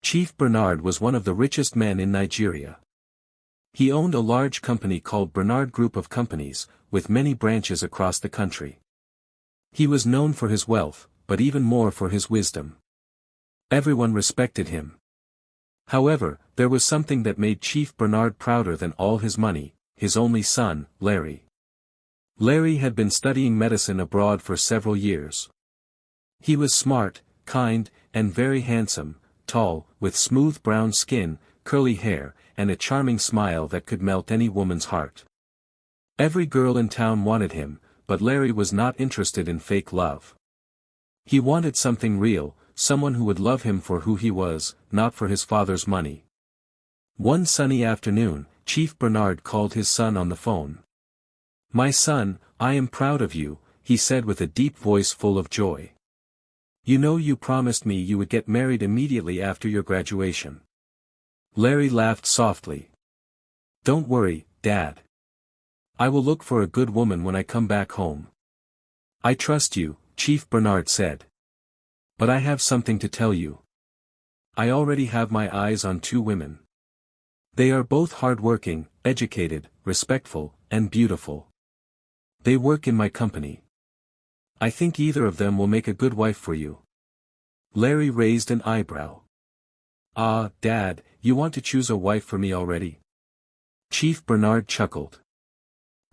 Chief Bernard was one of the richest men in Nigeria. He owned a large company called Bernard Group of Companies, with many branches across the country. He was known for his wealth, but even more for his wisdom. Everyone respected him. However, there was something that made Chief Bernard prouder than all his money: his only son, Larry. Larry had been studying medicine abroad for several years. He was smart, kind, and very handsome, tall, with smooth brown skin, curly hair, and a charming smile that could melt any woman's heart. Every girl in town wanted him, but Larry was not interested in fake love. He wanted something real, someone who would love him for who he was, not for his father's money. One sunny afternoon, Chief Bernard called his son on the phone. "My son, I am proud of you," he said with a deep voice full of joy. "You know you promised me you would get married immediately after your graduation." Larry laughed softly. "Don't worry, Dad. I will look for a good woman when I come back home." "I trust you," Chief Bernard said. "But I have something to tell you. I already have my eyes on two women. They are both hard-working, educated, respectful, and beautiful. They work in my company. I think either of them will make a good wife for you." Larry raised an eyebrow. "Ah, Dad, you want to choose a wife for me already?" Chief Bernard chuckled.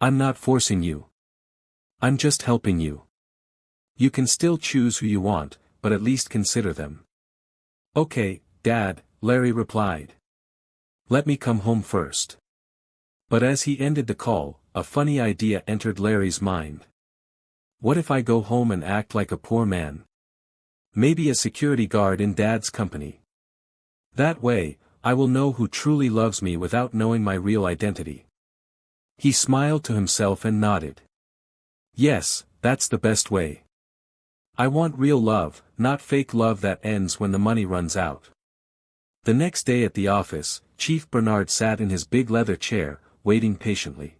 "I'm not forcing you. I'm just helping you. You can still choose who you want, but at least consider them." "Okay, Dad," Larry replied. "Let me come home first." But as he ended the call, a funny idea entered Larry's mind. "What if I go home and act like a poor man? Maybe a security guard in Dad's company. That way, I will know who truly loves me without knowing my real identity." He smiled to himself and nodded. "Yes, that's the best way. I want real love, not fake love that ends when the money runs out." The next day at the office, Chief Bernard sat in his big leather chair, waiting patiently.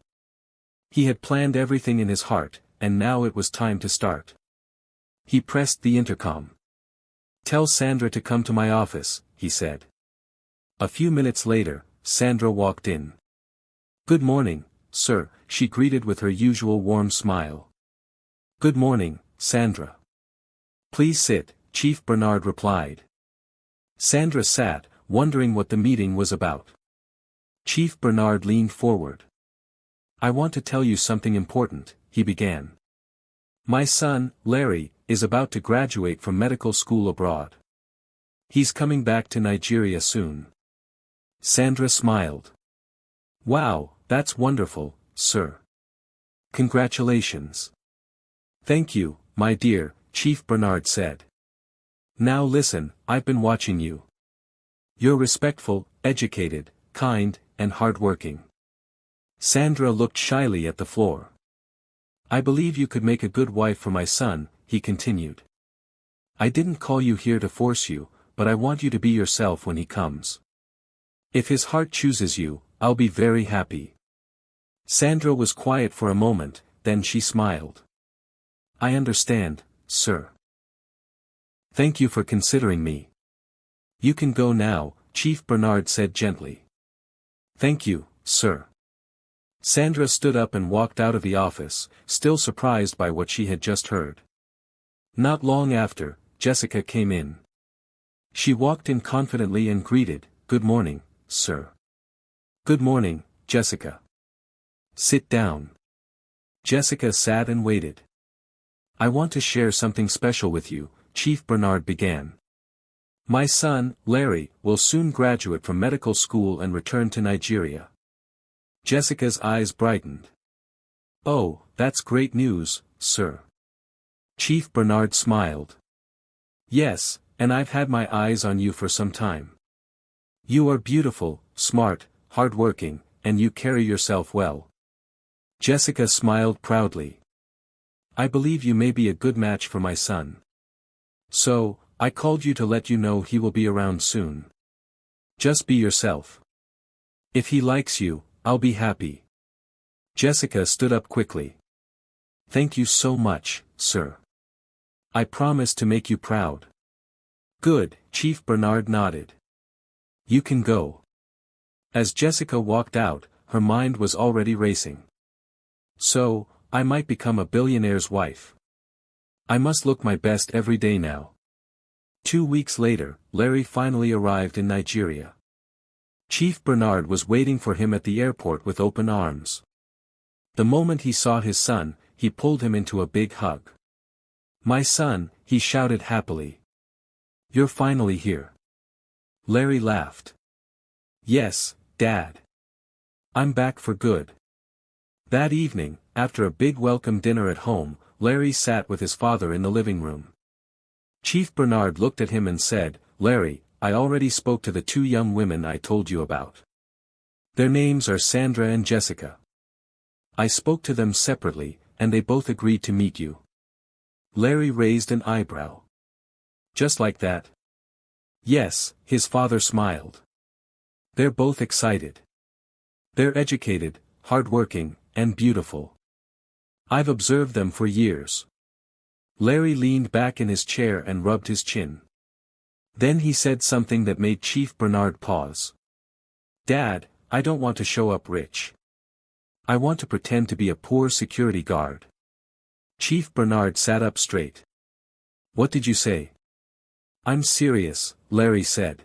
He had planned everything in his heart, and now it was time to start. He pressed the intercom. "Tell Sandra to come to my office," he said. A few minutes later, Sandra walked in. "Good morning, sir," she greeted with her usual warm smile. "Good morning, Sandra. Please sit," Chief Bernard replied. Sandra sat, wondering what the meeting was about. Chief Bernard leaned forward. "I want to tell you something important," he began. "My son, Larry, is about to graduate from medical school abroad. He's coming back to Nigeria soon." Sandra smiled. "Wow, that's wonderful, sir. Congratulations." "Thank you, my dear," Chief Bernard said. "Now listen, I've been watching you. You're respectful, educated, kind, and hardworking." Sandra looked shyly at the floor. "I believe you could make a good wife for my son," he continued. "I didn't call you here to force you, but I want you to be yourself when he comes. If his heart chooses you, I'll be very happy." Sandra was quiet for a moment, then she smiled. "I understand, sir. Thank you for considering me. You can go now," Chief Bernard said gently. "Thank you, sir." Sandra stood up and walked out of the office, still surprised by what she had just heard. Not long after, Jessica came in. She walked in confidently and greeted, "Good morning, sir." "Good morning, Jessica. Sit down." Jessica sat and waited. "I want to share something special with you," Chief Bernard began. "My son, Larry, will soon graduate from medical school and return to Nigeria." Jessica's eyes brightened. "Oh, that's great news, sir." Chief Bernard smiled. "Yes, and I've had my eyes on you for some time. You are beautiful, smart, hardworking, and you carry yourself well." Jessica smiled proudly. "I believe you may be a good match for my son. So, I called you to let you know he will be around soon. Just be yourself. If he likes you, I'll be happy." Jessica stood up quickly. "Thank you so much, sir. I promise to make you proud." "Good," Chief Bernard nodded. You can go. As Jessica walked out, her mind was already racing. So, I might become a billionaire's wife. I must look my best every day now. 2 weeks later, Larry finally arrived in Nigeria. Chief Bernard was waiting for him at the airport with open arms. The moment he saw his son, he pulled him into a big hug. "My son," he shouted happily. "You're finally here." Larry laughed. "Yes, Dad. I'm back for good." That evening, after a big welcome dinner at home, Larry sat with his father in the living room. Chief Bernard looked at him and said, "Larry, I already spoke to the 2 young women I told you about. Their names are Sandra and Jessica. I spoke to them separately, and they both agreed to meet you." Larry raised an eyebrow. "Just like that?" "Yes," his father smiled. "They're both excited. They're educated, hardworking, and beautiful. I've observed them for years." Larry leaned back in his chair and rubbed his chin. Then he said something that made Chief Bernard pause. "Dad, I don't want to show up rich. I want to pretend to be a poor security guard." Chief Bernard sat up straight. "What did you say?" "I'm serious," Larry said.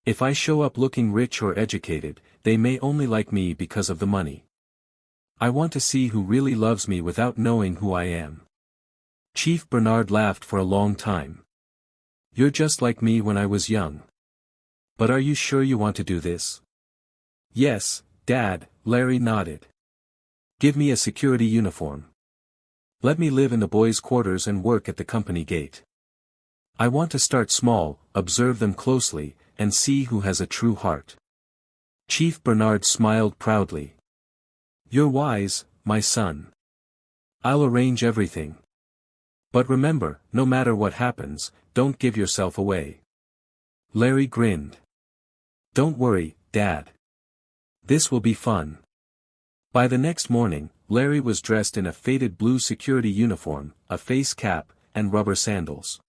"If I show up looking rich or educated, they may only like me because of the money. I want to see who really loves me without knowing who I am." Chief Bernard laughed for a long time. "You're just like me when I was young. But are you sure you want to do this?" "Yes, Dad," Larry nodded. "Give me a security uniform. Let me live in the boys' quarters and work at the company gate. I want to start small, observe them closely, and see who has a true heart." Chief Bernard smiled proudly. "You're wise, my son. I'll arrange everything. But remember, no matter what happens, don't give yourself away." Larry grinned. "Don't worry, Dad. This will be fun." By the next morning, Larry was dressed in a faded blue security uniform, a face cap, and rubber sandals.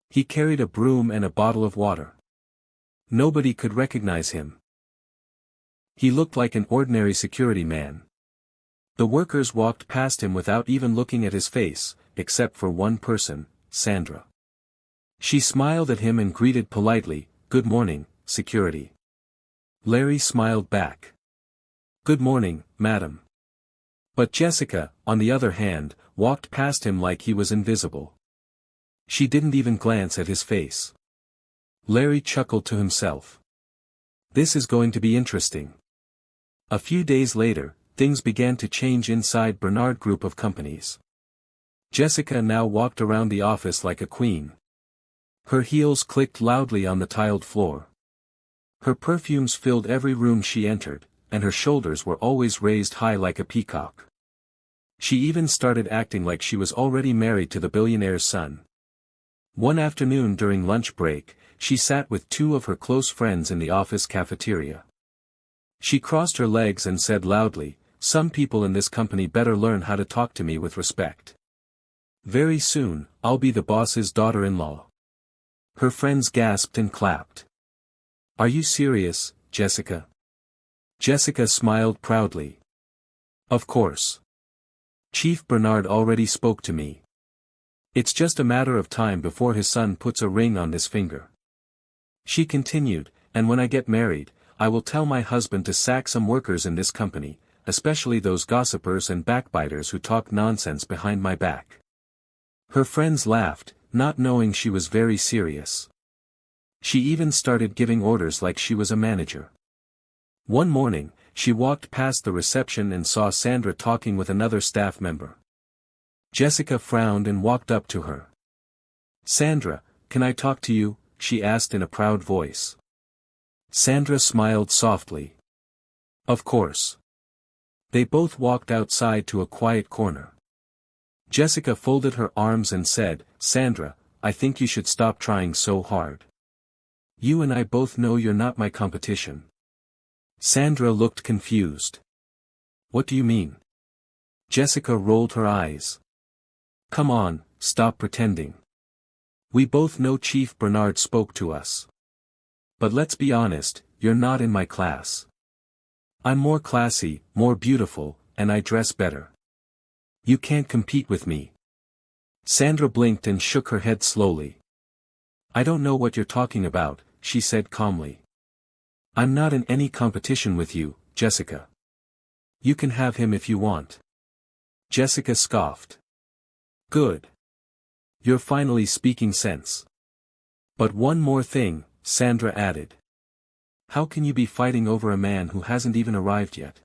He carried a broom and a bottle of water. Nobody could recognize him. He looked like an ordinary security man. The workers walked past him without even looking at his face, except for one person, Sandra. She smiled at him and greeted politely, "Good morning, security." Larry smiled back. "Good morning, madam." But Jessica, on the other hand, walked past him like he was invisible. She didn't even glance at his face. Larry chuckled to himself. This is going to be interesting. A few days later, things began to change inside Bernard Group of companies. Jessica now walked around the office like a queen. Her heels clicked loudly on the tiled floor. Her perfumes filled every room she entered, and her shoulders were always raised high like a peacock. She even started acting like she was already married to the billionaire's son. One afternoon during lunch break, she sat with 2 of her close friends in the office cafeteria. She crossed her legs and said loudly, "Some people in this company better learn how to talk to me with respect. Very soon, I'll be the boss's daughter-in-law." Her friends gasped and clapped. "Are you serious, Jessica?" Jessica smiled proudly. "Of course. Chief Bernard already spoke to me. It's just a matter of time before his son puts a ring on this finger." She continued, "And when I get married, I will tell my husband to sack some workers in this company, especially those gossipers and backbiters who talk nonsense behind my back." Her friends laughed, not knowing she was very serious. She even started giving orders like she was a manager. One morning, she walked past the reception and saw Sandra talking with another staff member. Jessica frowned and walked up to her. "Sandra, can I talk to you?" she asked in a proud voice. Sandra smiled softly. "Of course." They both walked outside to a quiet corner. Jessica folded her arms and said, "Sandra, I think you should stop trying so hard. You and I both know you're not my competition." Sandra looked confused. "What do you mean?" Jessica rolled her eyes. "Come on, stop pretending. We both know Chief Bernard spoke to us. But let's be honest, you're not in my class. I'm more classy, more beautiful, and I dress better. You can't compete with me. Sandra blinked and shook her head slowly. I don't know what you're talking about, she said calmly. I'm not in any competition with you, Jessica. You can have him if you want. Jessica scoffed. Good. You're finally speaking sense. But one more thing, Sandra added. How can you be fighting over a man who hasn't even arrived yet?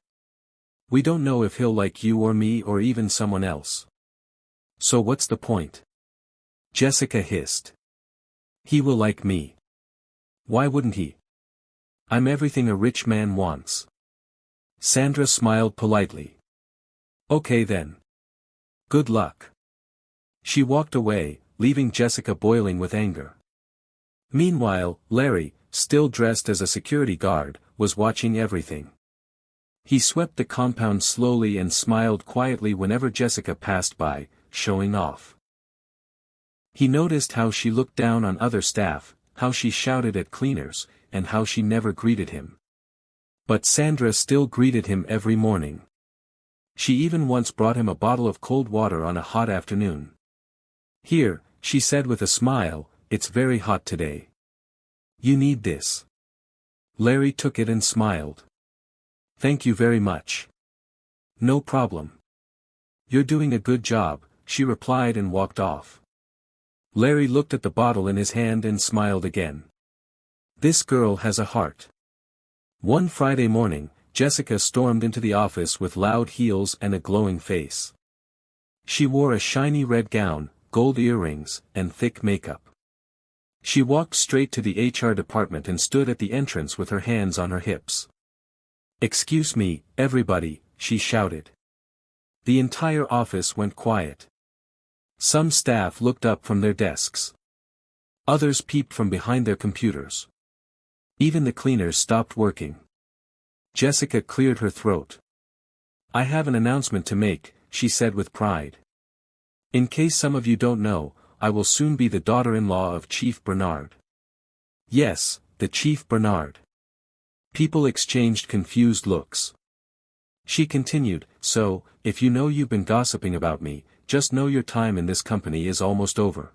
We don't know if he'll like you or me or even someone else. So what's the point? Jessica hissed. He will like me. Why wouldn't he? I'm everything a rich man wants. Sandra smiled politely. Okay then. Good luck. She walked away, leaving Jessica boiling with anger. Meanwhile, Larry, still dressed as a security guard, was watching everything. He swept the compound slowly and smiled quietly whenever Jessica passed by, showing off. He noticed how she looked down on other staff, how she shouted at cleaners, and how she never greeted him. But Sandra still greeted him every morning. She even once brought him a bottle of cold water on a hot afternoon. Here, she said with a smile, it's very hot today. You need this. Larry took it and smiled. Thank you very much. No problem. You're doing a good job, she replied and walked off. Larry looked at the bottle in his hand and smiled again. This girl has a heart. One Friday morning, Jessica stormed into the office with loud heels and a glowing face. She wore a shiny red gown, gold earrings, and thick makeup. She walked straight to the HR department and stood at the entrance with her hands on her hips. Excuse me, everybody, she shouted. The entire office went quiet. Some staff looked up from their desks. Others peeped from behind their computers. Even the cleaners stopped working. Jessica cleared her throat. I have an announcement to make, she said with pride. In case some of you don't know, I will soon be the daughter-in-law of Chief Bernard. Yes, the Chief Bernard. People exchanged confused looks. She continued, so, if you know you've been gossiping about me, just know your time in this company is almost over.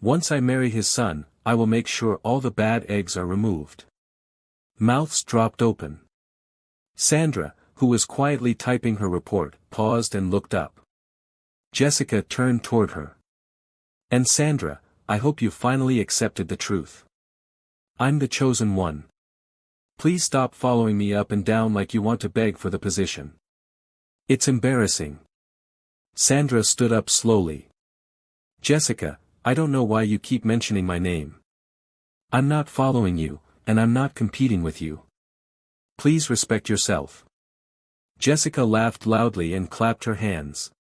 Once I marry his son, I will make sure all the bad eggs are removed. Mouths dropped open. Sandra, who was quietly typing her report, paused and looked up. Jessica turned toward her. And Sandra, I hope you finally accepted the truth. I'm the chosen one. Please stop following me up and down like you want to beg for the position. It's embarrassing. Sandra stood up slowly. Jessica, I don't know why you keep mentioning my name. I'm not following you, and I'm not competing with you. Please respect yourself. Jessica laughed loudly and clapped her hands.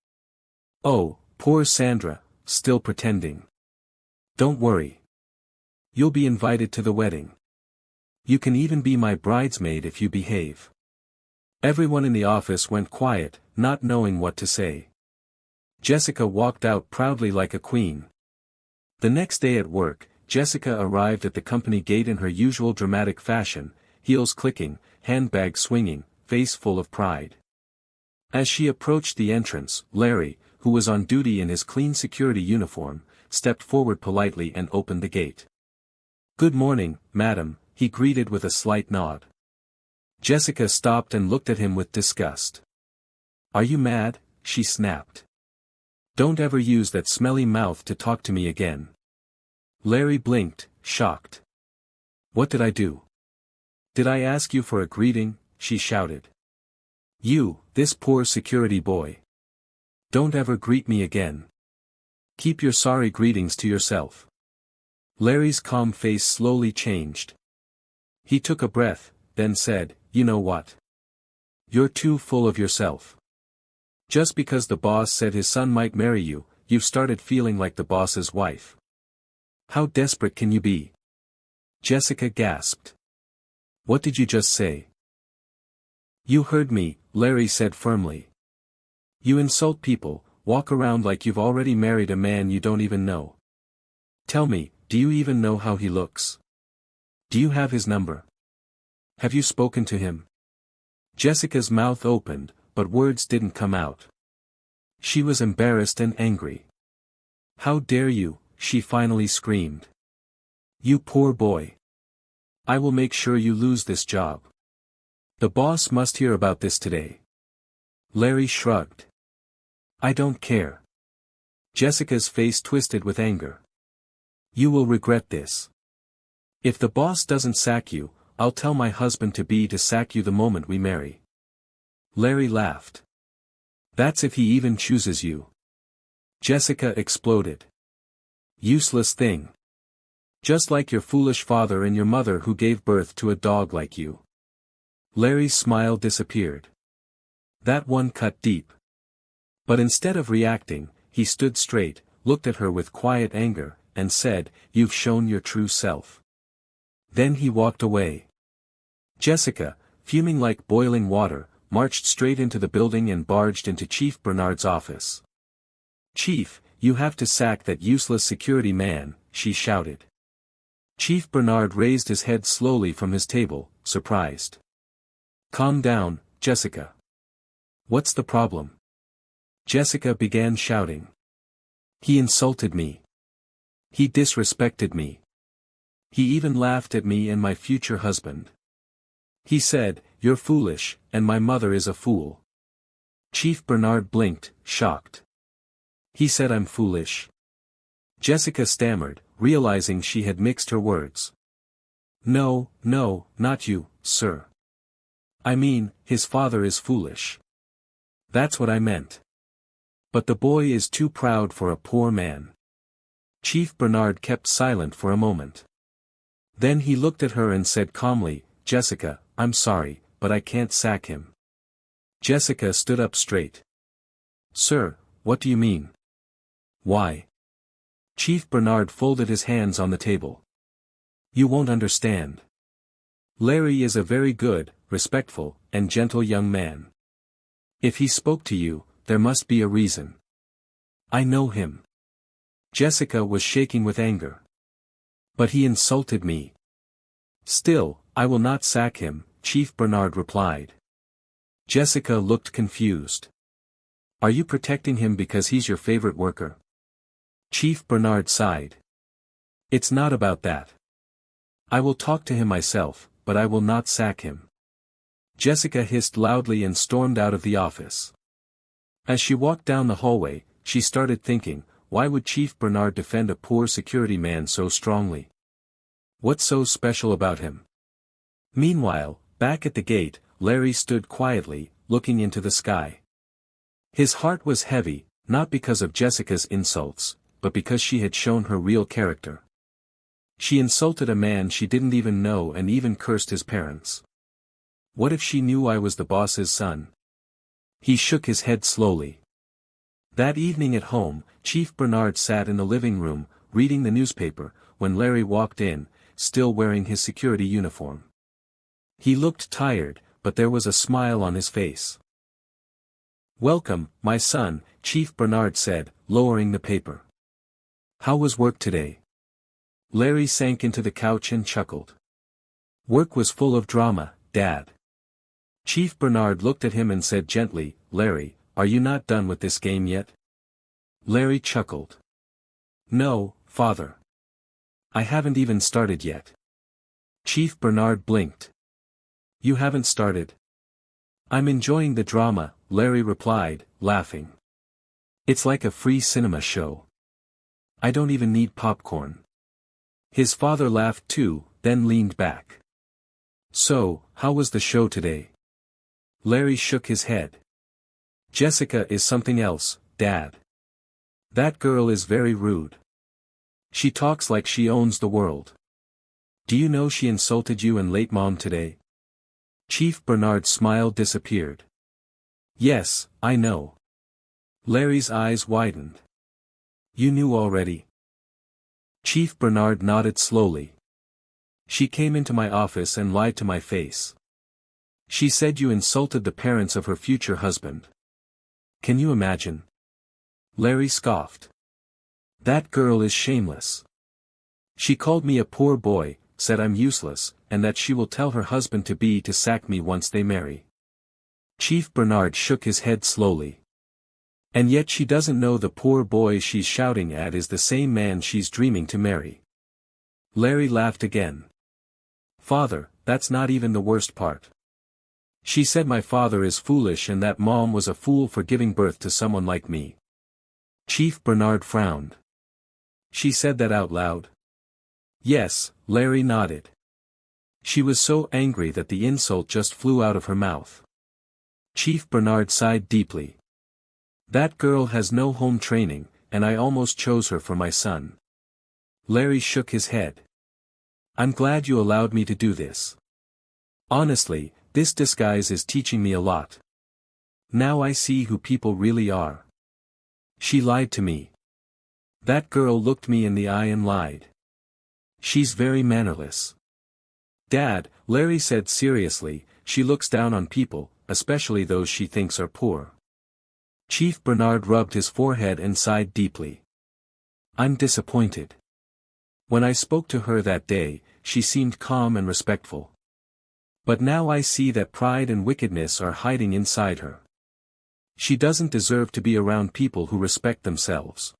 Oh, poor Sandra, still pretending. Don't worry. You'll be invited to the wedding. You can even be my bridesmaid if you behave. Everyone in the office went quiet, not knowing what to say. Jessica walked out proudly like a queen. The next day at work, Jessica arrived at the company gate in her usual dramatic fashion, heels clicking, handbag swinging, face full of pride. As she approached the entrance, Larry, who was on duty in his clean security uniform, stepped forward politely and opened the gate. Good morning, madam, he greeted with a slight nod. Jessica stopped and looked at him with disgust. Are you mad? She snapped. Don't ever use that smelly mouth to talk to me again. Larry blinked, shocked. What did I do? Did I ask you for a greeting? She shouted. You, this poor security boy. Don't ever greet me again. Keep your sorry greetings to yourself. Larry's calm face slowly changed. He took a breath, then said, you know what? You're too full of yourself. Just because the boss said his son might marry you, you've started feeling like the boss's wife. How desperate can you be? Jessica gasped. What did you just say? You heard me, Larry said firmly. You insult people, walk around like you've already married a man you don't even know. Tell me, do you even know how he looks? Do you have his number? Have you spoken to him? Jessica's mouth opened, but words didn't come out. She was embarrassed and angry. How dare you, she finally screamed. You poor boy. I will make sure you lose this job. The boss must hear about this today. Larry shrugged. I don't care. Jessica's face twisted with anger. You will regret this. If the boss doesn't sack you, I'll tell my husband-to-be to sack you the moment we marry. Larry laughed. That's if he even chooses you. Jessica exploded. Useless thing. Just like your foolish father and your mother who gave birth to a dog like you. Larry's smile disappeared. That one cut deep. But instead of reacting, he stood straight, looked at her with quiet anger, and said, You've shown your true self. Then he walked away. Jessica, fuming like boiling water, marched straight into the building and barged into Chief Bernard's office. Chief, you have to sack that useless security man, she shouted. Chief Bernard raised his head slowly from his table, surprised. Calm down, Jessica. What's the problem? Jessica began shouting. He insulted me. He disrespected me. He even laughed at me and my future husband. He said, You're foolish, and my mother is a fool. Chief Bernard blinked, shocked. He said I'm foolish. Jessica stammered, realizing she had mixed her words. No, not you, sir. I mean, his father is foolish. That's what I meant. But the boy is too proud for a poor man. Chief Bernard kept silent for a moment. Then he looked at her and said calmly, Jessica, I'm sorry, but I can't sack him. Jessica stood up straight. Sir, what do you mean? Why? Chief Bernard folded his hands on the table. You won't understand. Larry is a very good, respectful, and gentle young man. If he spoke to you, there must be a reason. I know him. Jessica was shaking with anger. But he insulted me. Still, I will not sack him, Chief Bernard replied. Jessica looked confused. Are you protecting him because he's your favorite worker? Chief Bernard sighed. It's not about that. I will talk to him myself, but I will not sack him. Jessica hissed loudly and stormed out of the office. As she walked down the hallway, she started thinking, why would Chief Bernard defend a poor security man so strongly? What's so special about him? Meanwhile, back at the gate, Larry stood quietly, looking into the sky. His heart was heavy, not because of Jessica's insults, but because she had shown her real character. She insulted a man she didn't even know and even cursed his parents. What if she knew I was the boss's son? He shook his head slowly. That evening at home, Chief Bernard sat in the living room, reading the newspaper, when Larry walked in, still wearing his security uniform. He looked tired, but there was a smile on his face. Welcome, my son, Chief Bernard said, lowering the paper. How was work today? Larry sank into the couch and chuckled. Work was full of drama, Dad. Chief Bernard looked at him and said gently, Larry, are you not done with this game yet? Larry chuckled. No, Father. I haven't even started yet. Chief Bernard blinked. You haven't started? I'm enjoying the drama, Larry replied, laughing. It's like a free cinema show. I don't even need popcorn. His father laughed too, then leaned back. So, how was the show today? Larry shook his head. Jessica is something else, Dad. That girl is very rude. She talks like she owns the world. Do you know she insulted you and late Mom today? Chief Bernard's smile disappeared. Yes, I know. Larry's eyes widened. You knew already? Chief Bernard nodded slowly. She came into my office and lied to my face. She said you insulted the parents of her future husband. Can you imagine? Larry scoffed. That girl is shameless. She called me a poor boy, said I'm useless, and that she will tell her husband-to-be to sack me once they marry. Chief Bernard shook his head slowly. And yet she doesn't know the poor boy she's shouting at is the same man she's dreaming to marry. Larry laughed again. Father, that's not even the worst part. She said my father is foolish and that Mom was a fool for giving birth to someone like me. Chief Bernard frowned. She said that out loud? Yes, Larry nodded. She was so angry that the insult just flew out of her mouth. Chief Bernard sighed deeply. That girl has no home training, and I almost chose her for my son. Larry shook his head. I'm glad you allowed me to do this. Honestly, this disguise is teaching me a lot. Now I see who people really are. She lied to me. That girl looked me in the eye and lied. She's very mannerless. Dad, Larry said seriously, she looks down on people, especially those she thinks are poor. Chief Bernard rubbed his forehead and sighed deeply. I'm disappointed. When I spoke to her that day, she seemed calm and respectful. But now I see that pride and wickedness are hiding inside her. She doesn't deserve to be around people who respect themselves.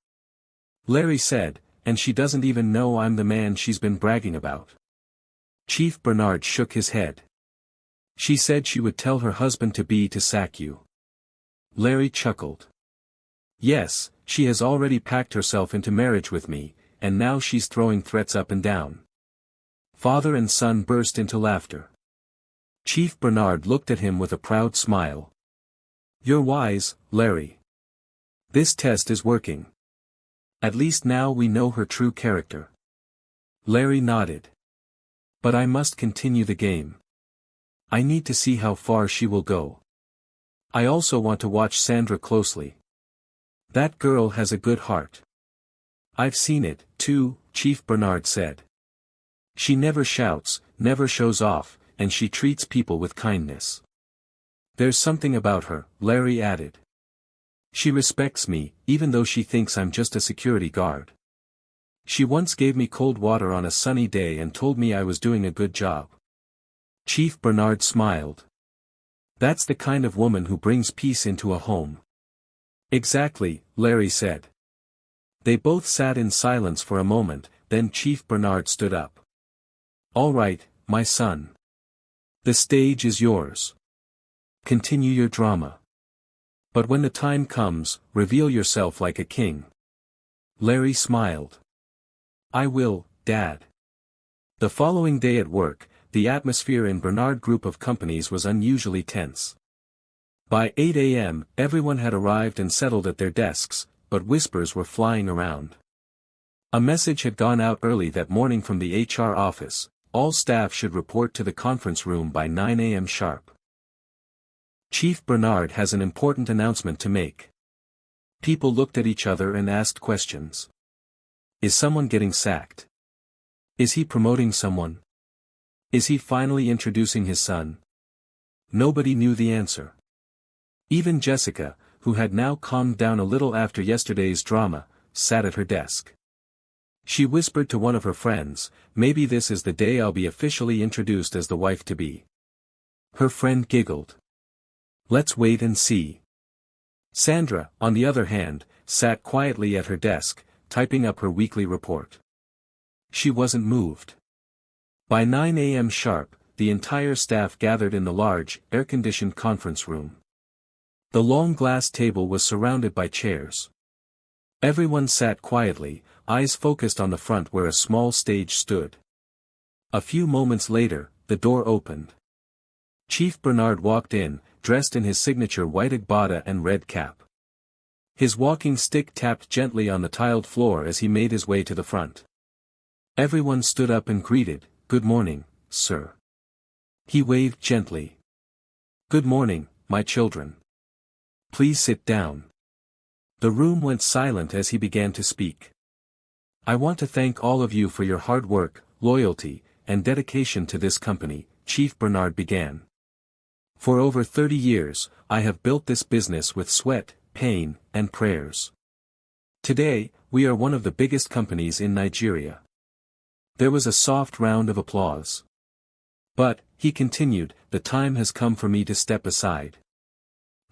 Larry said, and she doesn't even know I'm the man she's been bragging about. Chief Bernard shook his head. She said she would tell her husband-to-be to sack you. Larry chuckled. Yes, she has already packed herself into marriage with me, and now she's throwing threats up and down. Father and son burst into laughter. Chief Bernard looked at him with a proud smile. You're wise, Larry. This test is working. At least now we know her true character. Larry nodded. But I must continue the game. I need to see how far she will go. I also want to watch Sandra closely. That girl has a good heart. I've seen it, too, Chief Bernard said. She never shouts, never shows off, and she treats people with kindness. There's something about her, Larry added. She respects me, even though she thinks I'm just a security guard. She once gave me cold water on a sunny day and told me I was doing a good job. Chief Bernard smiled. That's the kind of woman who brings peace into a home. Exactly, Larry said. They both sat in silence for a moment, then Chief Bernard stood up. All right, my son. The stage is yours. Continue your drama. But when the time comes, reveal yourself like a king. Larry smiled. I will, Dad. The following day at work, the atmosphere in Bernard Group of Companies was unusually tense. By 8 a.m., everyone had arrived and settled at their desks, but whispers were flying around. A message had gone out early that morning from the HR office: all staff should report to the conference room by 9 a.m. sharp. Chief Bernard has an important announcement to make. People looked at each other and asked questions. Is someone getting sacked? Is he promoting someone? Is he finally introducing his son? Nobody knew the answer. Even Jessica, who had now calmed down a little after yesterday's drama, sat at her desk. She whispered to one of her friends, maybe this is the day I'll be officially introduced as the wife-to-be. Her friend giggled. Let's wait and see. Sandra, on the other hand, sat quietly at her desk, typing up her weekly report. She wasn't moved. By 9 a.m. sharp, the entire staff gathered in the large, air-conditioned conference room. The long glass table was surrounded by chairs. Everyone sat quietly, eyes focused on the front where a small stage stood. A few moments later, the door opened. Chief Bernard walked in, dressed in his signature white agbada and red cap. His walking stick tapped gently on the tiled floor as he made his way to the front. Everyone stood up and greeted, "Good morning, sir." He waved gently. "Good morning, my children. Please sit down." The room went silent as he began to speak. "I want to thank all of you for your hard work, loyalty, and dedication to this company," Chief Bernard began. "For over 30 years, I have built this business with sweat, pain, and prayers. Today, we are one of the biggest companies in Nigeria. There was a soft round of applause. But, he continued, the time has come for me to step aside.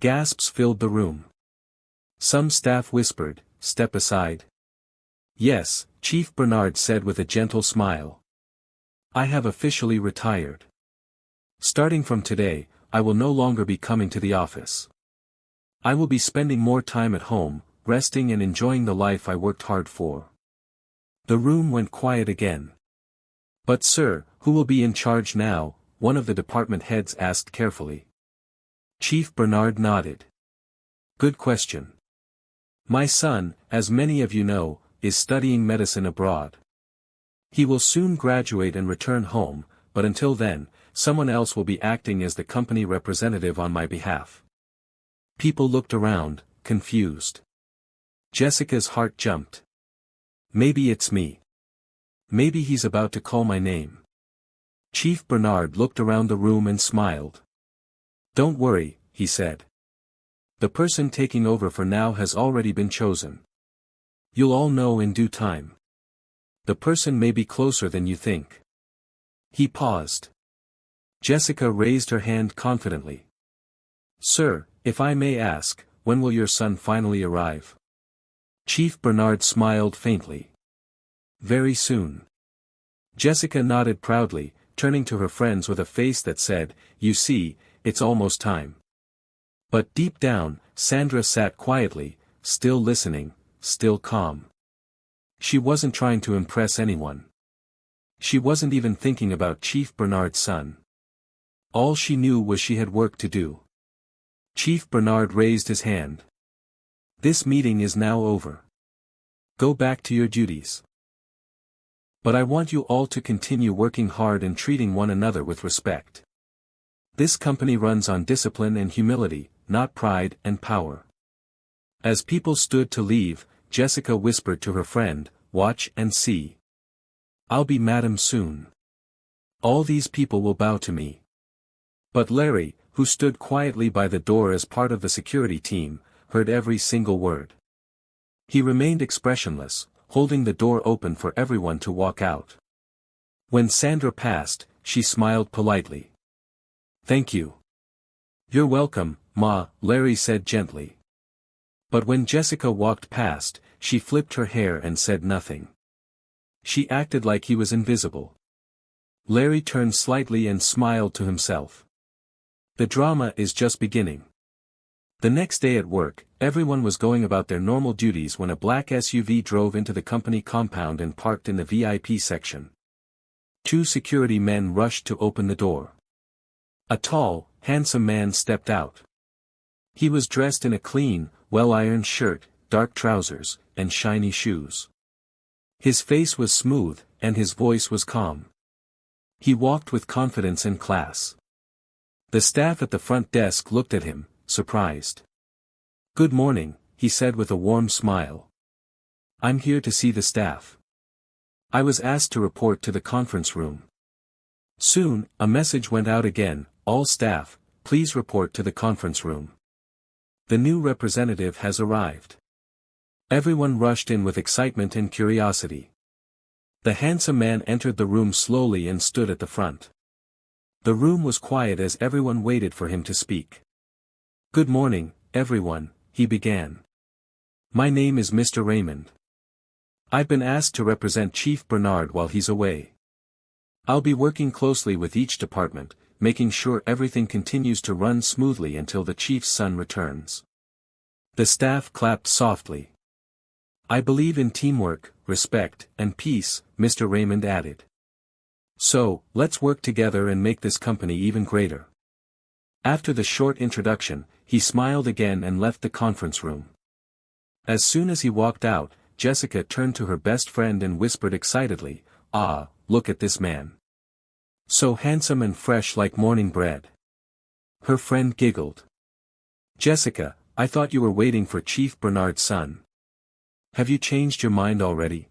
Gasps filled the room. Some staff whispered, step aside. Yes, Chief Bernard said with a gentle smile. I have officially retired. Starting from today, I will no longer be coming to the office. I will be spending more time at home, resting and enjoying the life I worked hard for. The room went quiet again. But sir, who will be in charge now? One of the department heads asked carefully. Chief Bernard nodded. Good question. My son, as many of you know, is studying medicine abroad. He will soon graduate and return home, but until then, someone else will be acting as the company representative on my behalf. People looked around, confused. Jessica's heart jumped. Maybe it's me. Maybe he's about to call my name. Chief Bernard looked around the room and smiled. Don't worry, he said. The person taking over for now has already been chosen. You'll all know in due time. The person may be closer than you think. He paused. Jessica raised her hand confidently. Sir, if I may ask, when will your son finally arrive? Chief Bernard smiled faintly. Very soon. Jessica nodded proudly, turning to her friends with a face that said, you see, it's almost time. But deep down, Sandra sat quietly, still listening, still calm. She wasn't trying to impress anyone. She wasn't even thinking about Chief Bernard's son. All she knew was she had work to do. Chief Bernard raised his hand. This meeting is now over. Go back to your duties. But I want you all to continue working hard and treating one another with respect. This company runs on discipline and humility, not pride and power. As people stood to leave, Jessica whispered to her friend, watch and see. I'll be madam soon. All these people will bow to me. But Larry, who stood quietly by the door as part of the security team, heard every single word. He remained expressionless, holding the door open for everyone to walk out. When Sandra passed, she smiled politely. Thank you. You're welcome, Ma, Larry said gently. But when Jessica walked past, she flipped her hair and said nothing. She acted like he was invisible. Larry turned slightly and smiled to himself. The drama is just beginning. The next day at work, everyone was going about their normal duties when a black SUV drove into the company compound and parked in the VIP section. 2 security men rushed to open the door. A tall, handsome man stepped out. He was dressed in a clean, well-ironed shirt, dark trousers, and shiny shoes. His face was smooth, and his voice was calm. He walked with confidence and class. The staff at the front desk looked at him, surprised. Good morning, he said with a warm smile. I'm here to see the staff. I was asked to report to the conference room. Soon, a message went out again, all staff, please report to the conference room. The new representative has arrived. Everyone rushed in with excitement and curiosity. The handsome man entered the room slowly and stood at the front. The room was quiet as everyone waited for him to speak. Good morning, everyone, he began. My name is Mr. Raymond. I've been asked to represent Chief Bernard while he's away. I'll be working closely with each department, making sure everything continues to run smoothly until the chief's son returns. The staff clapped softly. I believe in teamwork, respect, and peace, Mr. Raymond added. So, let's work together and make this company even greater. After the short introduction, he smiled again and left the conference room. As soon as he walked out, Jessica turned to her best friend and whispered excitedly, ah, look at this man. So handsome and fresh like morning bread. Her friend giggled. Jessica, I thought you were waiting for Chief Bernard's son. Have you changed your mind already?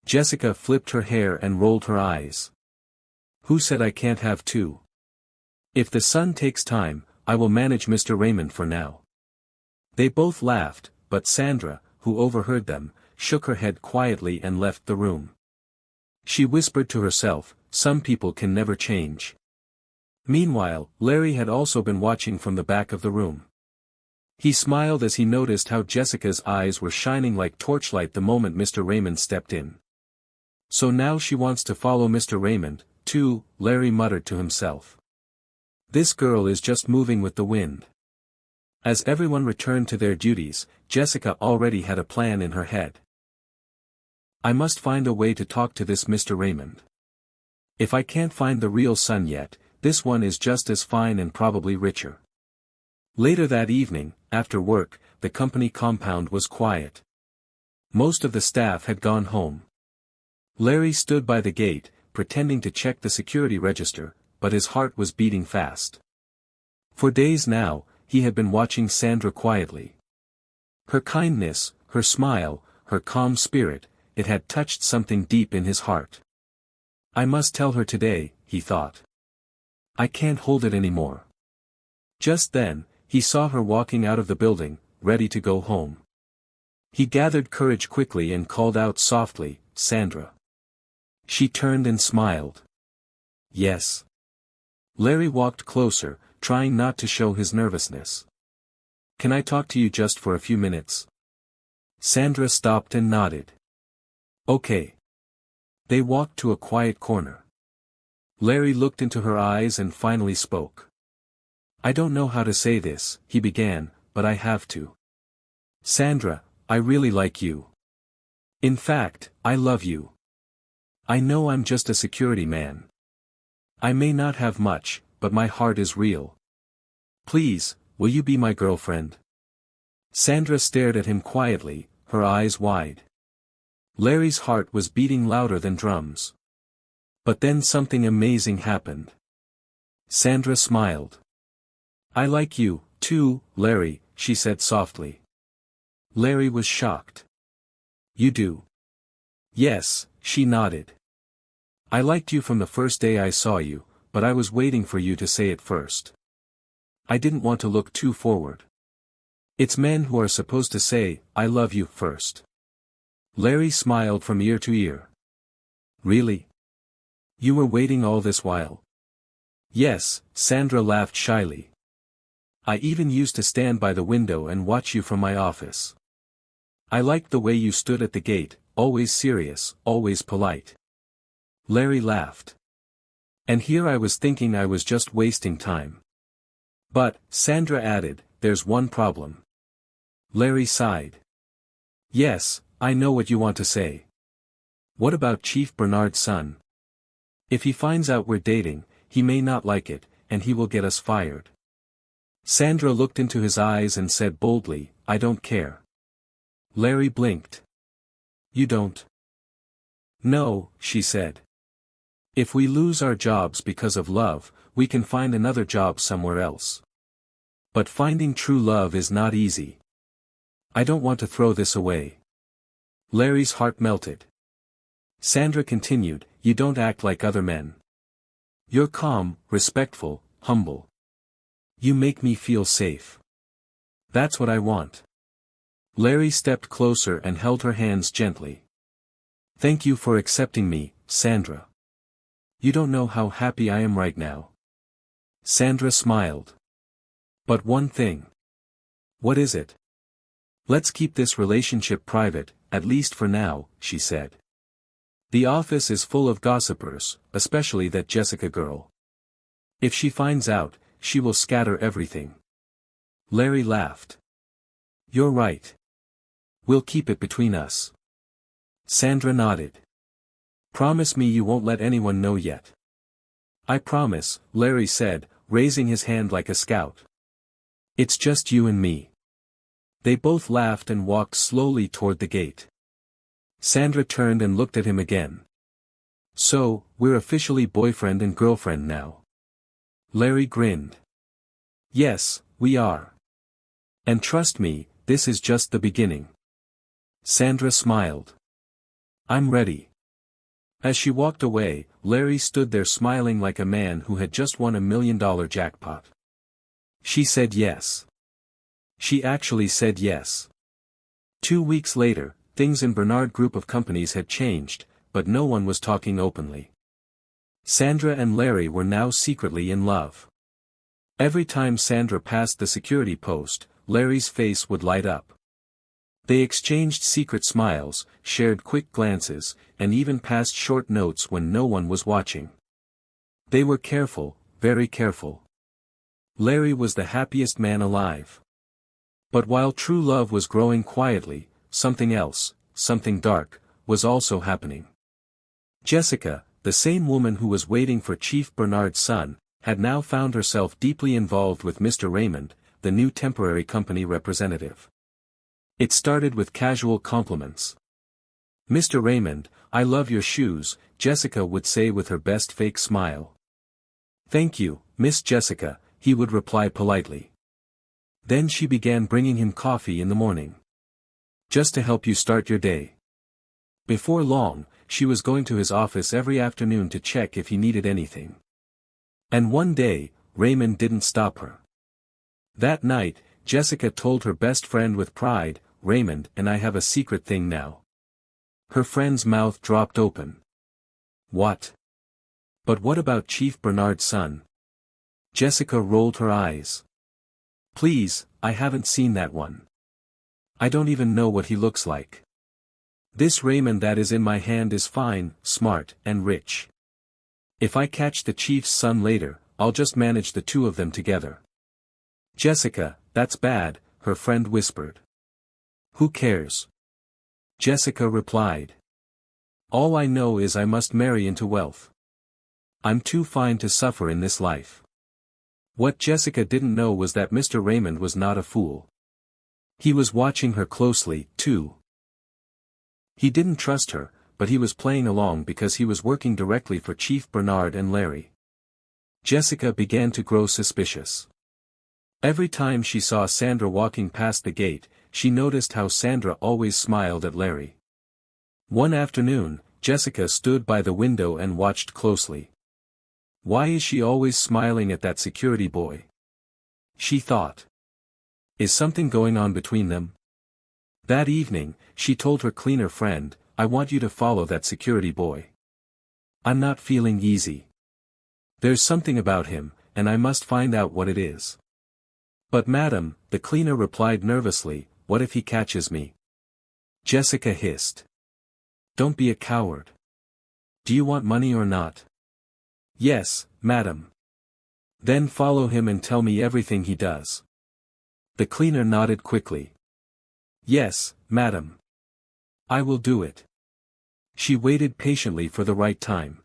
Jessica flipped her hair and rolled her eyes. Who said I can't have 2? If the son takes time, I will manage Mr. Raymond for now. They both laughed, but Sandra, who overheard them, shook her head quietly and left the room. She whispered to herself, some people can never change. Meanwhile, Larry had also been watching from the back of the room. He smiled as he noticed how Jessica's eyes were shining like torchlight the moment Mr. Raymond stepped in. So now she wants to follow Mr. Raymond, too, Larry muttered to himself. This girl is just moving with the wind. As everyone returned to their duties, Jessica already had a plan in her head. I must find a way to talk to this Mr. Raymond. If I can't find the real son yet, this one is just as fine and probably richer. Later that evening, after work, the company compound was quiet. Most of the staff had gone home. Larry stood by the gate, pretending to check the security register, but his heart was beating fast. For days now, he had been watching Sandra quietly. Her kindness, her smile, her calm spirit, it had touched something deep in his heart. I must tell her today, he thought. I can't hold it anymore. Just then, he saw her walking out of the building, ready to go home. He gathered courage quickly and called out softly, Sandra. She turned and smiled. Yes. Larry walked closer, trying not to show his nervousness. Can I talk to you just for a few minutes? Sandra stopped and nodded. Okay. They walked to a quiet corner. Larry looked into her eyes and finally spoke. I don't know how to say this, he began, but I have to. Sandra, I really like you. In fact, I love you. I know I'm just a security man. I may not have much, but my heart is real. Please, will you be my girlfriend? Sandra stared at him quietly, her eyes wide. Larry's heart was beating louder than drums. But then something amazing happened. Sandra smiled. I like you, too, Larry, she said softly. Larry was shocked. You do? Yes, she nodded. I liked you from the first day I saw you, but I was waiting for you to say it first. I didn't want to look too forward. It's men who are supposed to say, I love you, first. Larry smiled from ear to ear. Really? You were waiting all this while? Yes, Sandra laughed shyly. I even used to stand by the window and watch you from my office. I liked the way you stood at the gate, always serious, always polite. Larry laughed. And here I was thinking I was just wasting time. But, Sandra added, there's one problem. Larry sighed. Yes, I know what you want to say. What about Chief Bernard's son? If he finds out we're dating, he may not like it, and he will get us fired. Sandra looked into his eyes and said boldly, I don't care. Larry blinked. You don't? No, she said. If we lose our jobs because of love, we can find another job somewhere else. But finding true love is not easy. I don't want to throw this away. Larry's heart melted. Sandra continued, you don't act like other men. You're calm, respectful, humble. You make me feel safe. That's what I want. Larry stepped closer and held her hands gently. Thank you for accepting me, Sandra. You don't know how happy I am right now. Sandra smiled. But one thing. What is it? Let's keep this relationship private, at least for now, she said. The office is full of gossipers, especially that Jessica girl. If she finds out, she will scatter everything. Larry laughed. You're right. We'll keep it between us. Sandra nodded. Promise me you won't let anyone know yet. I promise, Larry said, raising his hand like a scout. It's just you and me. They both laughed and walked slowly toward the gate. Sandra turned and looked at him again. So, we're officially boyfriend and girlfriend now. Larry grinned. Yes, we are. And trust me, this is just the beginning. Sandra smiled. I'm ready. As she walked away, Larry stood there smiling like a man who had just won $1 million jackpot. She said yes. She actually said yes. 2 weeks later, things in Bernard Group of companies had changed, but no one was talking openly. Sandra and Larry were now secretly in love. Every time Sandra passed the security post, Larry's face would light up. They exchanged secret smiles, shared quick glances, and even passed short notes when no one was watching. They were careful, very careful. Larry was the happiest man alive. But while true love was growing quietly, something else, something dark, was also happening. Jessica, the same woman who was waiting for Chief Bernard's son, had now found herself deeply involved with Mr. Raymond, the new temporary company representative. It started with casual compliments. "Mr. Raymond, I love your shoes," Jessica would say with her best fake smile. "Thank you, Miss Jessica," he would reply politely. Then she began bringing him coffee in the morning. "Just to help you start your day." Before long, she was going to his office every afternoon to check if he needed anything. And one day, Raymond didn't stop her. That night, Jessica told her best friend with pride, "Raymond and I have a secret thing now." Her friend's mouth dropped open. "What? But what about Chief Bernard's son?" Jessica rolled her eyes. "Please, I haven't seen that one. I don't even know what he looks like. This Raymond that is in my hand is fine, smart, and rich. If I catch the chief's son later, I'll just manage the two of them together." "Jessica, that's bad," her friend whispered. "Who cares?" Jessica replied. "All I know is I must marry into wealth. I'm too fine to suffer in this life." What Jessica didn't know was that Mr. Raymond was not a fool. He was watching her closely, too. He didn't trust her, but he was playing along because he was working directly for Chief Bernard and Larry. Jessica began to grow suspicious. Every time she saw Sandra walking past the gate, she noticed how Sandra always smiled at Larry. One afternoon, Jessica stood by the window and watched closely. "Why is she always smiling at that security boy?" she thought. "Is something going on between them?" That evening, she told her cleaner friend, "I want you to follow that security boy. I'm not feeling easy. There's something about him, and I must find out what it is." "But madam," the cleaner replied nervously, "what if he catches me?" Jessica hissed. "Don't be a coward. Do you want money or not?" "Yes, madam." "Then follow him and tell me everything he does." The cleaner nodded quickly. "Yes, madam. I will do it." She waited patiently for the right time.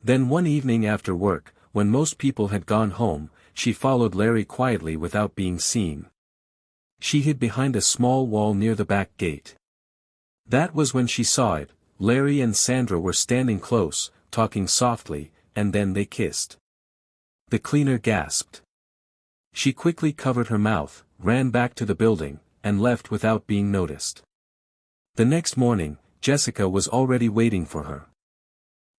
Then one evening after work, when most people had gone home, she followed Larry quietly without being seen. She hid behind a small wall near the back gate. That was when she saw it. Larry and Sandra were standing close, talking softly, and then they kissed. The cleaner gasped. She quickly covered her mouth, ran back to the building, and left without being noticed. The next morning, Jessica was already waiting for her.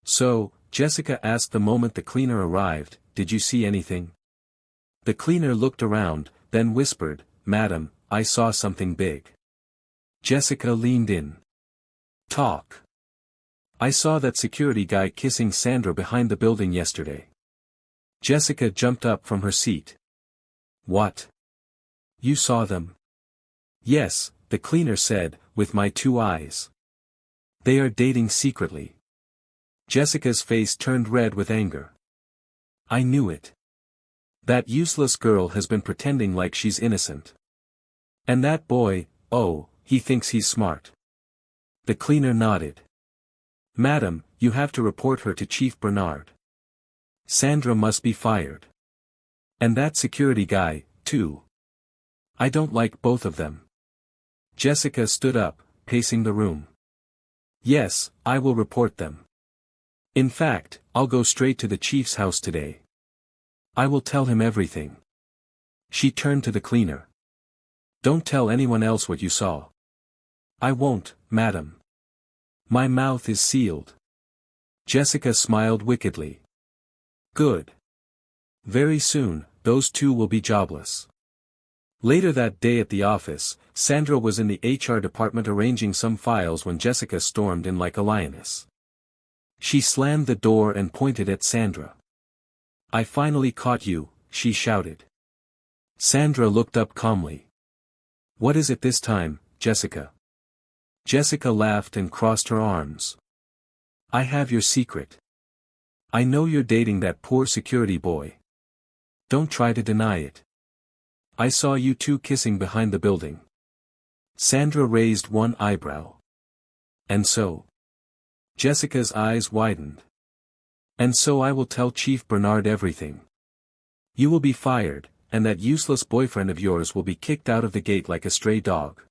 "So," Jessica asked the moment the cleaner arrived, "did you see anything?" The cleaner looked around, then whispered, "Madam, I saw something big." Jessica leaned in. "Talk." "I saw that security guy kissing Sandra behind the building yesterday." Jessica jumped up from her seat. "What? You saw them?" "Yes," the cleaner said, "with my two eyes. They are dating secretly." Jessica's face turned red with anger. "I knew it. That useless girl has been pretending like she's innocent. And that boy, oh, he thinks he's smart." The cleaner nodded. "Madam, you have to report her to Chief Bernard. Sandra must be fired. And that security guy, too. I don't like both of them." Jessica stood up, pacing the room. "Yes, I will report them. In fact, I'll go straight to the chief's house today. I will tell him everything." She turned to the cleaner. "Don't tell anyone else what you saw." "I won't, madam. My mouth is sealed." Jessica smiled wickedly. "Good. Very soon, those two will be jobless." Later that day at the office, Sandra was in the HR department arranging some files when Jessica stormed in like a lioness. She slammed the door and pointed at Sandra. "I finally caught you," she shouted. Sandra looked up calmly. "What is it this time, Jessica?" Jessica laughed and crossed her arms. "I have your secret. I know you're dating that poor security boy. Don't try to deny it. I saw you two kissing behind the building." Sandra raised one eyebrow. "And so?" Jessica's eyes widened. "And so I will tell Chief Bernard everything. You will be fired, and that useless boyfriend of yours will be kicked out of the gate like a stray dog."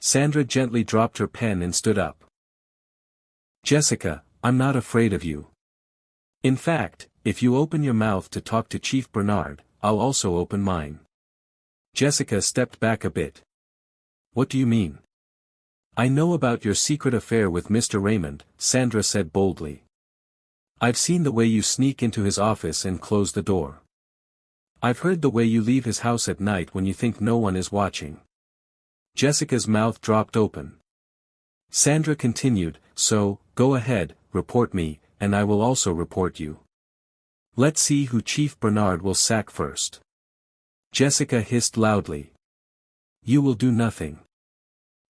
Sandra gently dropped her pen and stood up. "Jessica, I'm not afraid of you. In fact, if you open your mouth to talk to Chief Bernard, I'll also open mine." Jessica stepped back a bit. "What do you mean?" "I know about your secret affair with Mr. Raymond," Sandra said boldly. "I've seen the way you sneak into his office and close the door. I've heard the way you leave his house at night when you think no one is watching." Jessica's mouth dropped open. Sandra continued, "So, go ahead, report me, and I will also report you. Let's see who Chief Bernard will sack first." Jessica hissed loudly. "You will do nothing.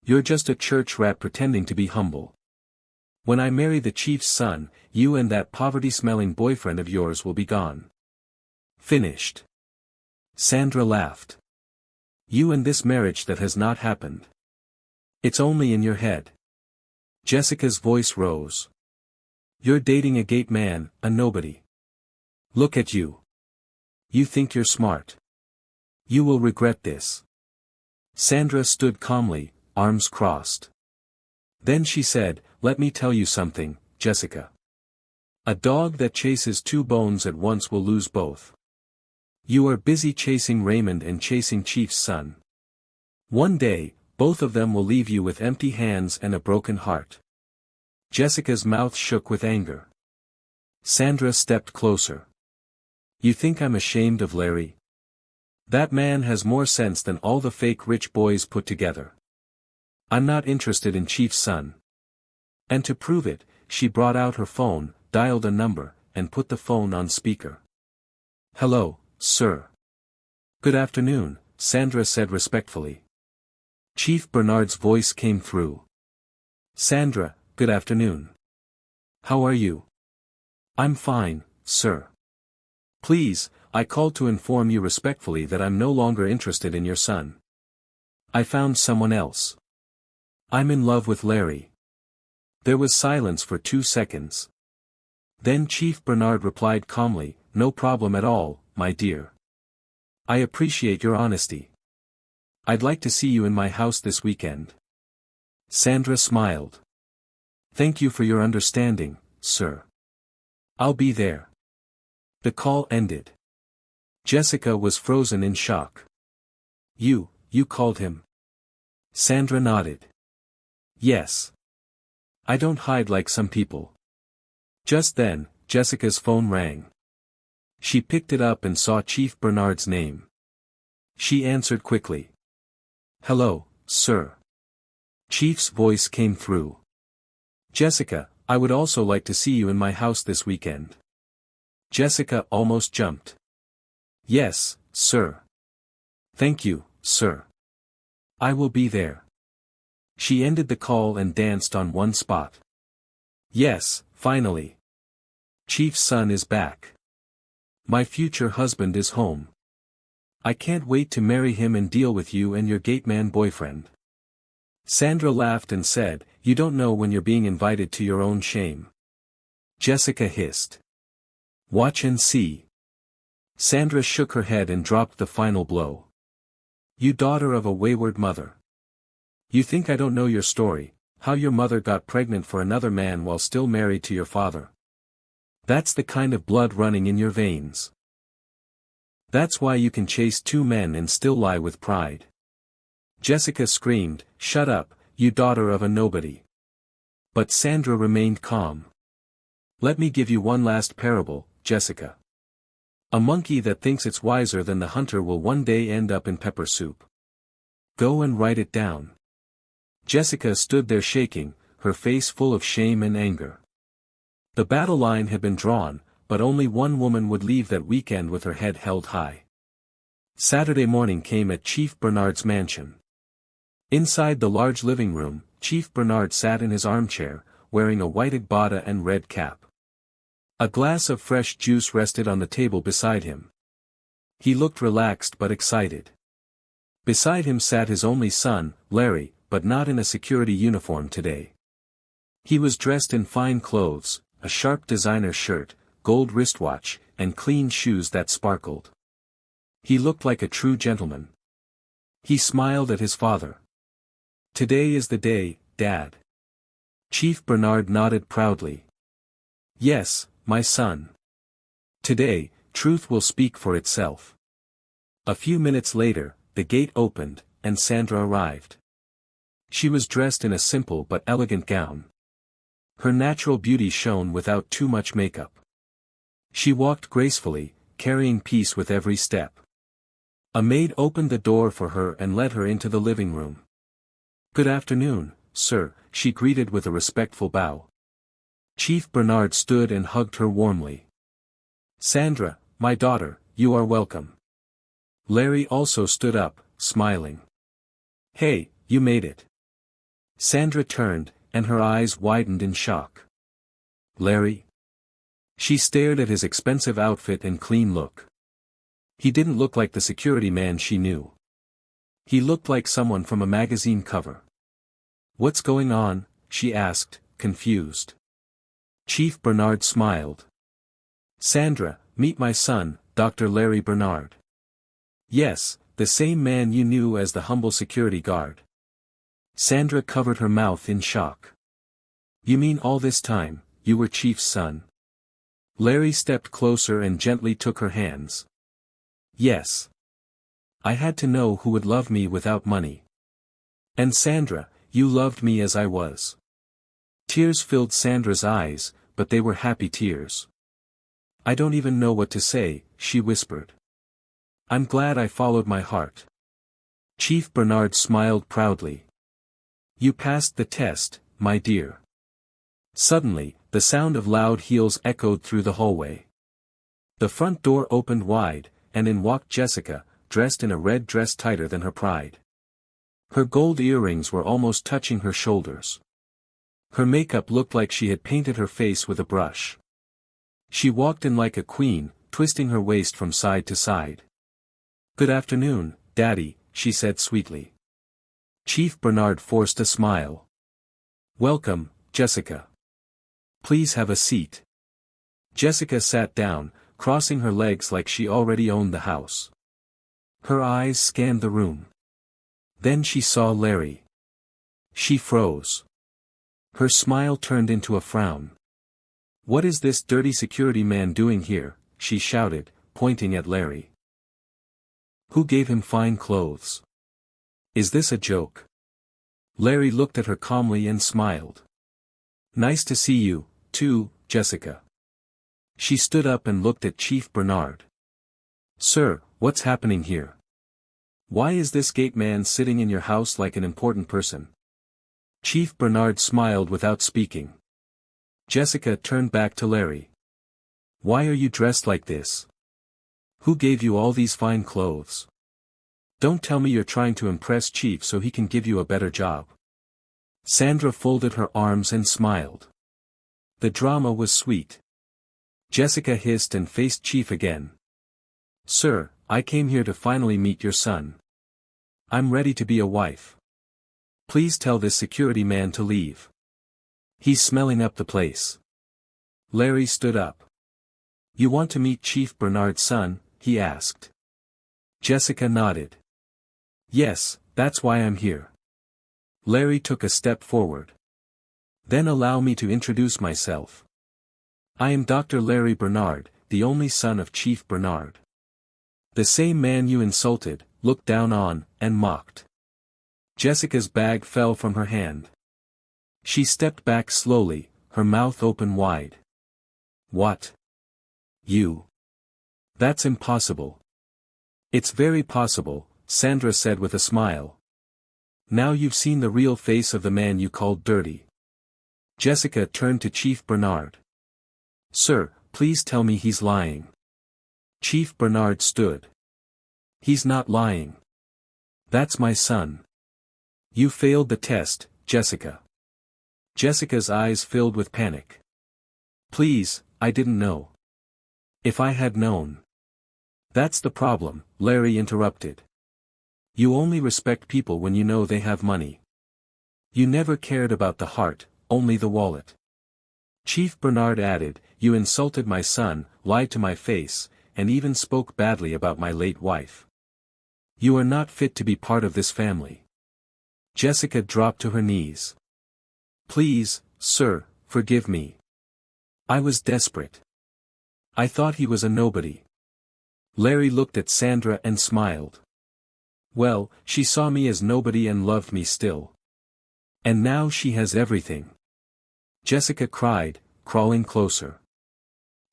You're just a church rat pretending to be humble. When I marry the chief's son, you and that poverty-smelling boyfriend of yours will be gone. Finished." Sandra laughed. "You and this marriage that has not happened. It's only in your head." Jessica's voice rose. "You're dating a gate man, a nobody. Look at you. You think you're smart. You will regret this." Sandra stood calmly, arms crossed. Then she said, "Let me tell you something, Jessica. A dog that chases two bones at once will lose both. You are busy chasing Raymond and chasing Chief's son. One day, both of them will leave you with empty hands and a broken heart." Jessica's mouth shook with anger. Sandra stepped closer. "You think I'm ashamed of Larry? That man has more sense than all the fake rich boys put together. I'm not interested in Chief's son." And to prove it, she brought out her phone, dialed a number, and put the phone on speaker. "Hello, sir." "Good afternoon," Sandra said respectfully. Chief Bernard's voice came through. "Sandra, good afternoon. How are you?" "I'm fine, sir. Please, I called to inform you respectfully that I'm no longer interested in your son. I found someone else. I'm in love with Larry." There was silence for 2 seconds. Then Chief Bernard replied calmly, "No problem at all, my dear. I appreciate your honesty. I'd like to see you in my house this weekend." Sandra smiled. "Thank you for your understanding, sir. I'll be there." The call ended. Jessica was frozen in shock. You called him?" Sandra nodded. "Yes. I don't hide like some people." Just then, Jessica's phone rang. She picked it up and saw Chief Bernard's name. She answered quickly. "Hello, sir." Chief's voice came through. "Jessica, I would also like to see you in my house this weekend." Jessica almost jumped. "Yes, sir. Thank you, sir. I will be there." She ended the call and danced on one spot. "Yes, finally. Chief's son is back. My future husband is home. I can't wait to marry him and deal with you and your gateman boyfriend." Sandra laughed and said, "You don't know when you're being invited to your own shame." Jessica hissed. "Watch and see." Sandra shook her head and dropped the final blow. "You daughter of a wayward mother. You think I don't know your story, how your mother got pregnant for another man while still married to your father. That's the kind of blood running in your veins. That's why you can chase two men and still lie with pride." Jessica screamed, "Shut up, you daughter of a nobody." But Sandra remained calm. "Let me give you one last parable, Jessica. A monkey that thinks it's wiser than the hunter will one day end up in pepper soup. Go and write it down." Jessica stood there shaking, her face full of shame and anger. The battle line had been drawn, but only one woman would leave that weekend with her head held high. Saturday morning came at Chief Bernard's mansion. Inside the large living room, Chief Bernard sat in his armchair, wearing a white agbada and red cap. A glass of fresh juice rested on the table beside him. He looked relaxed but excited. Beside him sat his only son, Larry, but not in a security uniform today. He was dressed in fine clothes, a sharp designer shirt, gold wristwatch, and clean shoes that sparkled. He looked like a true gentleman. He smiled at his father. "Today is the day, Dad." Chief Bernard nodded proudly. "Yes, my son. Today, truth will speak for itself." A few minutes later, the gate opened, and Sandra arrived. She was dressed in a simple but elegant gown. Her natural beauty shone without too much makeup. She walked gracefully, carrying peace with every step. A maid opened the door for her and led her into the living room. "Good afternoon, sir," she greeted with a respectful bow. Chief Bernard stood and hugged her warmly. "Sandra, my daughter, you are welcome." Larry also stood up, smiling. "Hey, you made it." Sandra turned, and her eyes widened in shock. "Larry?" She stared at his expensive outfit and clean look. He didn't look like the security man she knew. He looked like someone from a magazine cover. "What's going on?" she asked, confused. Chief Bernard smiled. "Sandra, meet my son, Dr. Larry Bernard." "Yes, the same man you knew as the humble security guard." Sandra covered her mouth in shock. "You mean all this time, you were Chief's son?" Larry stepped closer and gently took her hands. "Yes. I had to know who would love me without money. And Sandra, you loved me as I was." Tears filled Sandra's eyes, but they were happy tears. "I don't even know what to say," she whispered. "I'm glad I followed my heart." Chief Bernard smiled proudly. "You passed the test, my dear." Suddenly, the sound of loud heels echoed through the hallway. The front door opened wide, and in walked Jessica, dressed in a red dress tighter than her pride. Her gold earrings were almost touching her shoulders. Her makeup looked like she had painted her face with a brush. She walked in like a queen, twisting her waist from side to side. "Good afternoon, Daddy," she said sweetly. Chief Bernard forced a smile. "Welcome, Jessica. Please have a seat." Jessica sat down, crossing her legs like she already owned the house. Her eyes scanned the room. Then she saw Larry. She froze. Her smile turned into a frown. "What is this dirty security man doing here?" she shouted, pointing at Larry. "Who gave him fine clothes? Is this a joke?" Larry looked at her calmly and smiled. "Nice to see you, too, Jessica." She stood up and looked at Chief Bernard. "Sir, what's happening here? Why is this gate man sitting in your house like an important person?" Chief Bernard smiled without speaking. Jessica turned back to Larry. "Why are you dressed like this? Who gave you all these fine clothes? Don't tell me you're trying to impress Chief so he can give you a better job." Sandra folded her arms and smiled. The drama was sweet. Jessica hissed and faced Chief again. "Sir, I came here to finally meet your son. I'm ready to be a wife. Please tell this security man to leave. He's smelling up the place." Larry stood up. "You want to meet Chief Bernard's son?" he asked. Jessica nodded. "Yes, that's why I'm here." Larry took a step forward. "Then allow me to introduce myself. I am Dr. Larry Bernard, the only son of Chief Bernard. The same man you insulted, looked down on, and mocked." Jessica's bag fell from her hand. She stepped back slowly, her mouth open wide. "What? You? That's impossible." "It's very possible," Sandra said with a smile. "Now you've seen the real face of the man you called dirty." Jessica turned to Chief Bernard. Sir, please tell me he's lying. Chief Bernard stood. He's not lying. That's my son. You failed the test, Jessica. Jessica's eyes filled with panic. Please, I didn't know. If I had known. That's the problem, Larry interrupted. You only respect people when you know they have money. You never cared about the heart, only the wallet. Chief Bernard added, you insulted my son, lied to my face, and even spoke badly about my late wife. You are not fit to be part of this family. Jessica dropped to her knees. Please, sir, forgive me. I was desperate. I thought he was a nobody. Larry looked at Sandra and smiled. Well, she saw me as nobody and loved me still. And now she has everything. Jessica cried, crawling closer.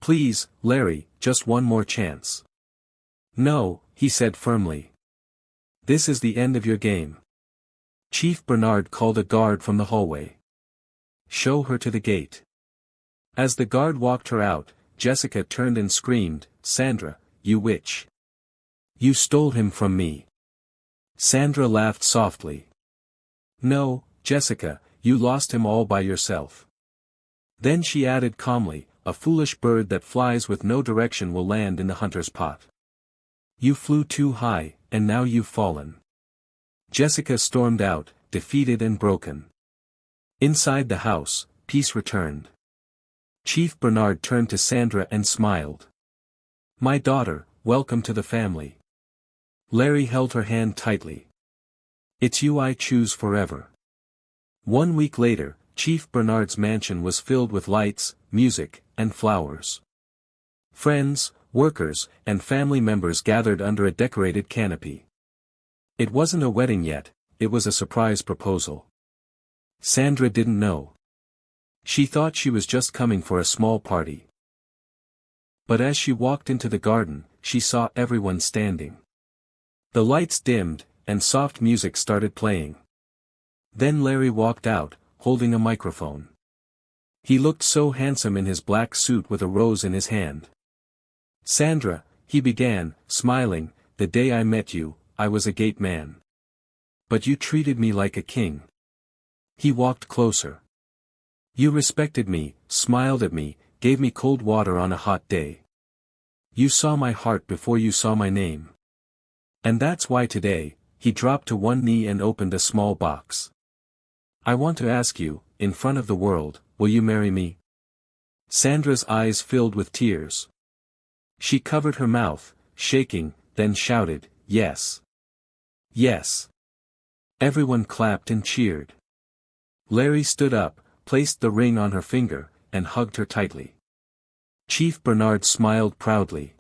Please, Larry, just one more chance. No, he said firmly. This is the end of your game. Chief Bernard called a guard from the hallway. Show her to the gate. As the guard walked her out, Jessica turned and screamed, Sandra, you witch. You stole him from me. Sandra laughed softly. No, Jessica, you lost him all by yourself. Then she added calmly, a foolish bird that flies with no direction will land in the hunter's pot. You flew too high, and now you've fallen. Jessica stormed out, defeated and broken. Inside the house, peace returned. Chief Bernard turned to Sandra and smiled. My daughter, welcome to the family. Larry held her hand tightly. It's you I choose forever. 1 week later, Chief Bernard's mansion was filled with lights, music, and flowers. Friends, workers, and family members gathered under a decorated canopy. It wasn't a wedding yet, it was a surprise proposal. Sandra didn't know. She thought she was just coming for a small party. But as she walked into the garden, she saw everyone standing. The lights dimmed, and soft music started playing. Then Larry walked out, holding a microphone. He looked so handsome in his black suit with a rose in his hand. Sandra, he began, smiling, the day I met you, I was a gate man. But you treated me like a king. He walked closer. You respected me, smiled at me, gave me cold water on a hot day. You saw my heart before you saw my name. And that's why today, he dropped to one knee and opened a small box. I want to ask you, in front of the world, will you marry me? Sandra's eyes filled with tears. She covered her mouth, shaking, then shouted, yes. Yes. Everyone clapped and cheered. Larry stood up, placed the ring on her finger, and hugged her tightly. Chief Bernard smiled proudly.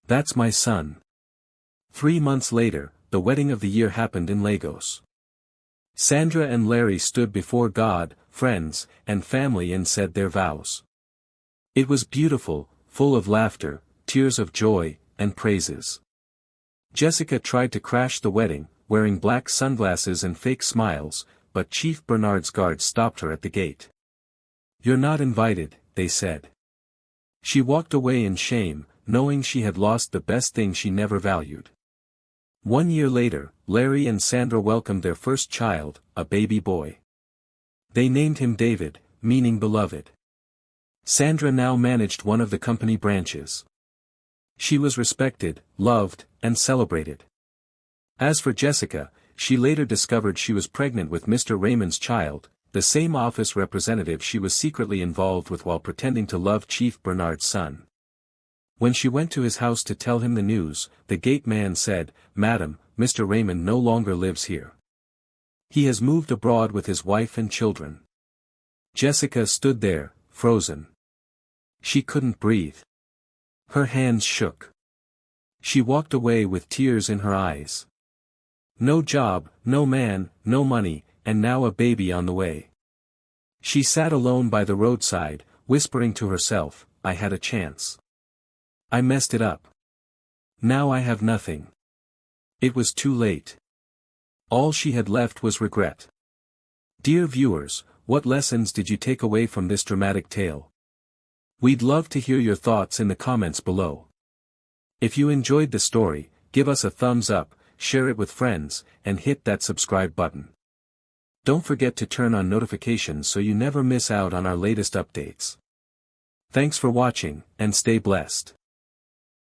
That's my son. 3 months later, the wedding of the year happened in Lagos. Sandra and Larry stood before God, friends, and family and said their vows. It was beautiful, full of laughter, tears of joy, and praises. Jessica tried to crash the wedding, wearing black sunglasses and fake smiles, but Chief Bernard's guards stopped her at the gate. You're not invited, they said. She walked away in shame, knowing she had lost the best thing she never valued. 1 year later, Larry and Sandra welcomed their first child, a baby boy. They named him David, meaning beloved. Sandra now managed one of the company branches. She was respected, loved, and celebrated. As for Jessica, she later discovered she was pregnant with Mr. Raymond's child, the same office representative she was secretly involved with while pretending to love Chief Bernard's son. When she went to his house to tell him the news, the gate man said, Madam, Mr. Raymond no longer lives here. He has moved abroad with his wife and children. Jessica stood there, frozen. She couldn't breathe. Her hands shook. She walked away with tears in her eyes. No job, no man, no money, and now a baby on the way. She sat alone by the roadside, whispering to herself, I had a chance. I messed it up. Now I have nothing. It was too late. All she had left was regret. Dear viewers, what lessons did you take away from this dramatic tale? We'd love to hear your thoughts in the comments below. If you enjoyed the story, give us a thumbs up, share it with friends, and hit that subscribe button. Don't forget to turn on notifications so you never miss out on our latest updates. Thanks for watching, and stay blessed.